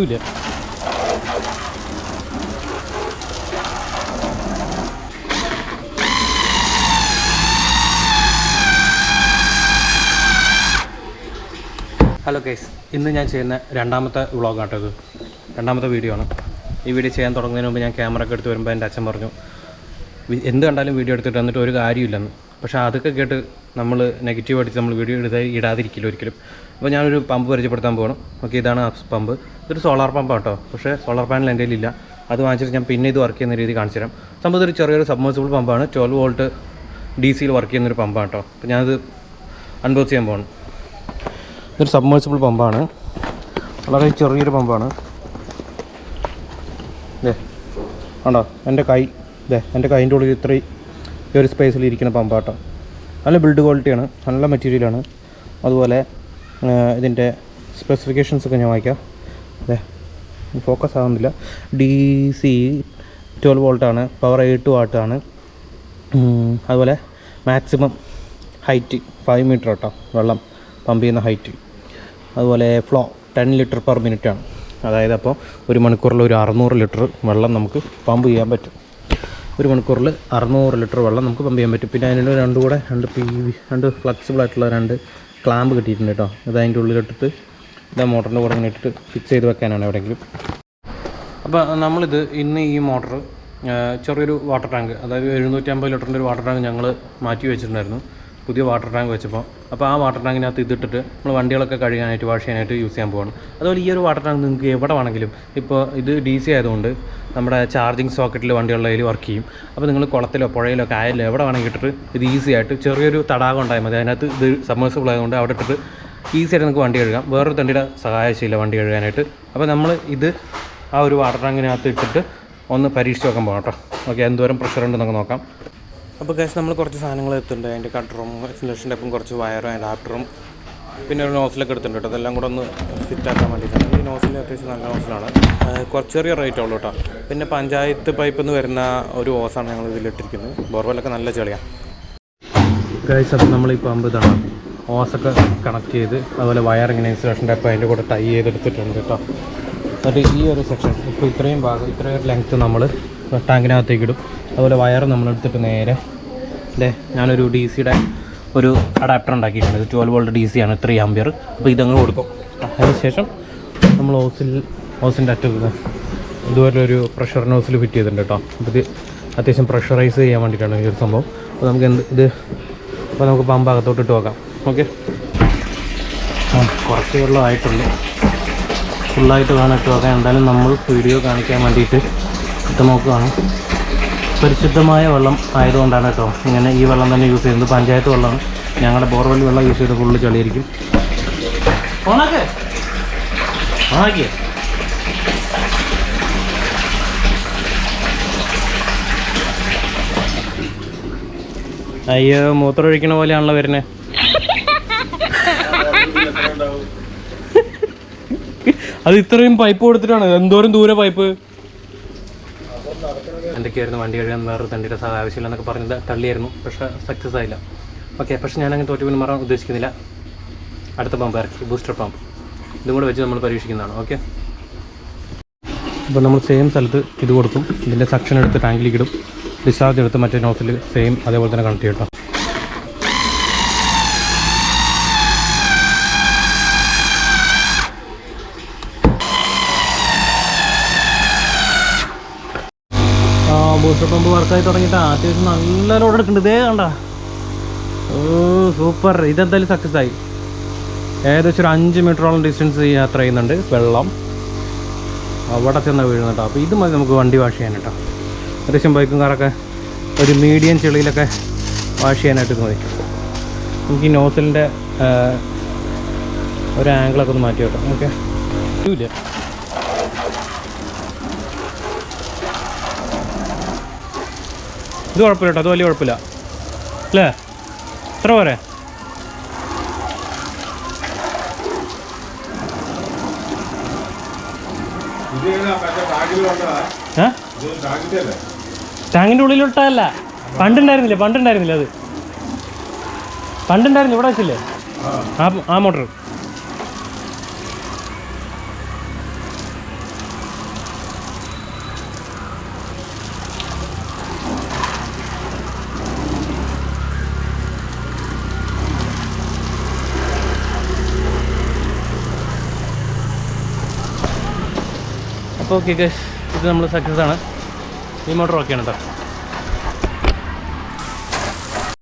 പറ്റൂല. Hello guys, ഇന്ന് ഞാൻ ചെയ്യുന്ന രണ്ടാമത്തെ വ്ളോഗാട്ടോ ഇത്. രണ്ടാമത്തെ വീഡിയോ ആണ്. ഈ വീഡിയോ ചെയ്യാൻ തുടങ്ങുന്നതിന് മുമ്പ് ഞാൻ ക്യാമറ ഒക്കെ എടുത്ത് വരുമ്പോൾ എൻ്റെ അച്ഛൻ പറഞ്ഞു എന്ത് കണ്ടാലും വീഡിയോ എടുത്തിട്ട് എന്നിട്ട് ഒരു കാര്യമില്ലെന്ന്. പക്ഷേ അതൊക്കെ കേട്ട് നമ്മൾ നെഗറ്റീവ് അടിച്ച് നമ്മൾ വീഡിയോ ഇടാതിരിക്കില്ല ഒരിക്കലും. അപ്പോൾ ഞാനൊരു പമ്പ് പരിചയപ്പെടുത്താൻ പോകണം. ഓക്കെ, ഇതാണ് ആ പമ്പ്. ഇതൊരു സോളാർ പമ്പാണ് കേട്ടോ. പക്ഷേ സോളാർ പാനൽ എൻ്റെ കയ്യിലില്ല. അത് വാങ്ങിച്ചിട്ട് ഞാൻ പിന്നെ ഇത് വർക്ക് ചെയ്യുന്ന രീതി കാണിച്ചു തരാം. സംഭവം ഇതൊരു ചെറിയൊരു സബ്മേഴ്സിബിൾ പമ്പാണ്. 12 വോൾട്ട് DC വർക്ക് ചെയ്യുന്നൊരു പമ്പാണ് കേട്ടോ. അപ്പോൾ ഞാനത് അൺബോക്സ് ചെയ്യാൻ പോകണം. ഇതൊരു സബ്മേഴ്സിബിൾ പമ്പാണ്. വളരെ ചെറിയൊരു പമ്പാണ്. ആണോ എൻ്റെ കൈ എൻ്റെ കൈൻ്റെ ഉള്ളിൽ ഇത്രയും ഈ ഒരു സ്പേസിൽ ഇരിക്കുന്ന പമ്പാട്ടോ. നല്ല ബിൽഡ് ക്വാളിറ്റിയാണ്, നല്ല മെറ്റീരിയലാണ്. അതുപോലെ ഇതിൻ്റെ സ്പെസിഫിക്കേഷൻസൊക്കെ ഞാൻ വായിക്കാം. ഫോക്കസ് ആകുന്നില്ല. DC 12 വോൾട്ടാണ്, പവർ 8 വാട്ടാണ്. അതുപോലെ മാക്സിമം ഹൈറ്റ് 5 മീറ്റർ കേട്ടോ, വെള്ളം പമ്പ് ചെയ്യുന്ന ഹൈറ്റ്. അതുപോലെ ഫ്ലോ 10 ലിറ്റർ പെർ മിനിറ്റ് ആണ്. അതായത് അപ്പോൾ ഒരു മണിക്കൂറിൽ ഒരു 600 ലിറ്റർ വെള്ളം നമുക്ക് പമ്പ് ചെയ്യാൻ പറ്റും. ഒരു മണിക്കൂറിൽ 600 ലിറ്റർ വെള്ളം നമുക്ക് പമ്പ് ചെയ്യാൻ പറ്റും. പിന്നെ അതിന് രണ്ട് ഫ്ലെക്സിബിൾ ആയിട്ടുള്ള 2 ക്ലാമ്പ് കിട്ടിയിട്ടുണ്ട് കേട്ടോ. ഇത് അതിൻ്റെ ഉള്ളിലിട്ടിട്ട് ഇതാ മോട്ടറിൻ്റെ കൂടെ ഇങ്ങനെ ഇട്ടിട്ട് ഫിക്സ് ചെയ്ത് വെക്കാനാണ് എവിടെയെങ്കിലും. അപ്പോൾ നമ്മളിത് ഇന്ന് ഈ മോട്ടർ ചെറിയൊരു വാട്ടർ ടാങ്ക്, അതായത് 750 ലിറ്ററിൻ്റെ ഒരു വാട്ടർ ടാങ്ക് ഞങ്ങൾ മാറ്റി വെച്ചിട്ടുണ്ടായിരുന്നു പുതിയ വാട്ടർ ടാങ്ക് വെച്ചപ്പോൾ. അപ്പോൾ ആ വാട്ടർ ടാങ്കിനകത്ത് ഇതിട്ടിട്ട് നമ്മൾ വണ്ടികളൊക്കെ കഴുകാനായിട്ട് വാഷ് ചെയ്യാനായിട്ട് യൂസ് ചെയ്യാൻ പോകണം. അതുപോലെ ഈ ഒരു വാട്ടർ ടാങ്ക് നിങ്ങൾക്ക് എവിടെ വേണമെങ്കിലും, ഇപ്പോൾ ഇത് DC ആയതുകൊണ്ട് നമ്മുടെ ചാർജിങ് സോക്കറ്റിൽ വണ്ടികളുടെ കയ്യിൽ വർക്ക് ചെയ്യും. അപ്പോൾ നിങ്ങൾ കുളത്തിലോ പുഴയിലോ കായലിലോ എവിടെ വേണമെങ്കിൽ ഇട്ടിട്ട് ഇത് ഈസി ആയിട്ട്, ചെറിയൊരു തടാകം ഉണ്ടായാൽ മതി, അതിനകത്ത് ഇത് സബ്മേഴ്സിബിൾ ആയതുകൊണ്ട് അവിടെ ഇട്ടിട്ട് ഈസി ആയിട്ട് നിങ്ങൾക്ക് വണ്ടി കഴുകാം. വേറൊരു തണ്ടിയുടെ സഹായമില്ല വണ്ടി കഴുകാനായിട്ട്. അപ്പോൾ നമ്മൾ ഇത് ആ ഒരു വാട്ടർ ടാങ്കിനകത്ത് ഇട്ടിട്ട് ഒന്ന് പരീക്ഷിച്ച് നോക്കാൻ പോകാം കേട്ടോ. ഓക്കെ, എന്തോരം പ്രഷർ ഉണ്ട് നമുക്ക് നോക്കാം. അപ്പോൾ ഗൈസ്, നമ്മൾ കുറച്ച് സാധനങ്ങൾ എടുത്തിട്ടുണ്ട്. അതിൻ്റെ കട്ടറും ഇൻസുലേഷൻ്റെ ഒപ്പം കുറച്ച് വയറും അഡാപ്റ്ററും പിന്നെ ഒരു നോസിലൊക്കെ എടുത്തിട്ടുണ്ട് കേട്ടോ. അതെല്ലാം കൂടെ ഒന്ന് ഫിറ്റാക്കാൻ വേണ്ടിയിട്ടാണ്. ഈ നോസിൽ അത്യാവശ്യം നല്ല നോസിലാണ്. കുറച്ച് ചെറിയ റേറ്റ് ഉള്ളൂ കേട്ടോ. പിന്നെ പഞ്ചായത്ത് പൈപ്പിൽ നിന്ന് വരുന്ന ഒരു ഓസാണ് ഞങ്ങൾ ഇതിലിട്ടിരിക്കുന്നത്. ബോർവെല്ലൊക്കെ നല്ല ചെളിയാണ് ഗൈസ്. അപ്പോൾ നമ്മൾ ഈ പമ്പ് ഇതാണ് ഓസൊക്കെ കണക്ട് ചെയ്ത്, അതുപോലെ വയർ ഇങ്ങനെ ഇൻസുലേഷൻ്റെ ഒപ്പം അതിൻ്റെ കൂടെ ടൈ ചെയ്തെടുത്തിട്ടുണ്ട് കേട്ടോ. എന്നിട്ട് ഈ ഒരു സെക്ഷൻ ഇപ്പോൾ ഇത്രയും ഭാഗം, ഇത്രയും ലെങ്ത്ത് നമ്മൾ ടാങ്കിനകത്തേക്ക് ഇടും. അതുപോലെ വയർ നമ്മളെടുത്തിട്ട് നേരെ ഞാനൊരു DC ഒരു അഡാപ്റ്റർ ഉണ്ടാക്കിയിട്ടുണ്ട്. ഇത് 12 വോൾട്ട് DC ആണ്, 3 ആംപിയർ. അപ്പോൾ ഇതങ്ങ് കൊടുക്കും. അതിനുശേഷം നമ്മൾ ഓസിൻ്റെ അറ്റത്ത് ഇതുപോലെ ഒരു പ്രഷർ നോസിൽ ഫിറ്റ് ചെയ്തിട്ടുണ്ട് കേട്ടോ. അപ്പോൾ ഇത് അത്യാവശ്യം പ്രഷറൈസ് ചെയ്യാൻ വേണ്ടിയിട്ടാണ് ഈ ഒരു സംഭവം. അപ്പോൾ നമുക്ക് അപ്പോൾ നമുക്ക് പമ്പ് അകത്തോട്ട് ഇട്ട് നോക്കാം. ഓക്കെ, കുറച്ച് വെള്ളമായിട്ടുള്ളൂ, ഫുള്ളായിട്ട് വേണം ഇട്ട് നോക്കാം. എന്തായാലും നമ്മൾ വീഡിയോ കാണിക്കാൻ വേണ്ടിയിട്ട് ഇട്ട് നോക്കുകയാണ്. പരിശുദ്ധമായ വെള്ളം ആയതുകൊണ്ടാണ് കേട്ടോ ഇങ്ങനെ ഈ വെള്ളം തന്നെ യൂസ് ചെയ്യുന്നത്. പഞ്ചായത്ത് വെള്ളമാണ്. ഞങ്ങളുടെ ബോർവെൽ വെള്ളം യൂസ് ചെയ്ത് ഫുള്ള് ചെളിയായിരിക്കും. അയ്യോ, മൂത്രം ഒഴിക്കണ പോലെയാണല്ലോ വരുന്നത്. അത് ഇത്രയും പൈപ്പ് കൊടുത്തിട്ടാണ്. എന്തോരം ദൂരെ പൈപ്പ്. എന്തൊക്കെയായിരുന്നു വണ്ടി കഴുകാൻ വേറൊരു തണ്ടിയുടെ ആവശ്യമില്ല എന്നൊക്കെ പറഞ്ഞത് തള്ളിയായിരുന്നു. പക്ഷേ സക്സസ് ആയില്ല. ഓക്കെ, പക്ഷേ ഞാനങ്ങനെ തോറ്റുപിന് മാറാൻ ഉദ്ദേശിക്കുന്നില്ല. അടുത്ത പമ്പ് ഇറക്കി, ബൂസ്റ്റർ പമ്പ്. ഇതും കൂടെ വെച്ച് നമ്മൾ പരീക്ഷിക്കുന്നതാണ്. ഓക്കെ, അപ്പോൾ നമ്മൾ സെയിം സ്ഥലത്ത് ഇത് കൊടുക്കും. ഇതിൻ്റെ സെക്ഷൻ എടുത്ത് ടാങ്കിലേക്ക് ഇടും. ഡിസ്ചാർജ് എടുത്ത് മറ്റേ നോസിൽ സെയിം അതേപോലെ തന്നെ കണക്ട് ചെയ്യട്ടോ. ബൂസ്റ്റർ പമ്പ് വർക്കായി തുടങ്ങിയിട്ട് അത്യാവശ്യം നല്ല ലോഡ് എടുക്കുന്നുണ്ട്. ഇതേ കണ്ട, ഓ സൂപ്പർ. ഇതെന്തായാലും സക്സസ് ആയി. ഏകദേശം ഒരു 5 മീറ്ററോളം ഡിസ്റ്റൻസ് യാത്ര ചെയ്യുന്നുണ്ട്. വെള്ളം അവിടെ ചെന്നാൽ വീഴുന്നു കേട്ടോ. അപ്പോൾ ഇത് മതി നമുക്ക് വണ്ടി വാഷ് ചെയ്യാൻ കേട്ടോ. അത്യാവശ്യം ബൈക്കും കാറൊക്കെ ഒരു മീഡിയം ചെളിയിലൊക്കെ വാഷ് ചെയ്യാനായിട്ട് മതി. നമുക്ക് ഈ നോസിലിൻ്റെ ഒരു ആംഗിളൊക്കെ ഒന്ന് മാറ്റി വെക്കാം. ഓക്കെ, ഇല്ല ഇത് കുഴപ്പമില്ല കേട്ടോ. അത് വലിയ കുഴപ്പമില്ല അല്ലേ? എത്ര പോരെ? ടാങ്കിൻ്റെ ഉള്ളിലിട്ടല്ല, പണ്ടുണ്ടായിരുന്നില്ല അത് പണ്ടുണ്ടായിരുന്നു. ഇവിടെ വെച്ചില്ലേ ആ മോട്ടർ. അപ്പോൾ ഓക്കെ ഗൈസ്, ഇത് നമ്മൾ സക്സസ് ആണ്. ഈ മോട്ടർ ഓക്കെയാണ് കേട്ടോ.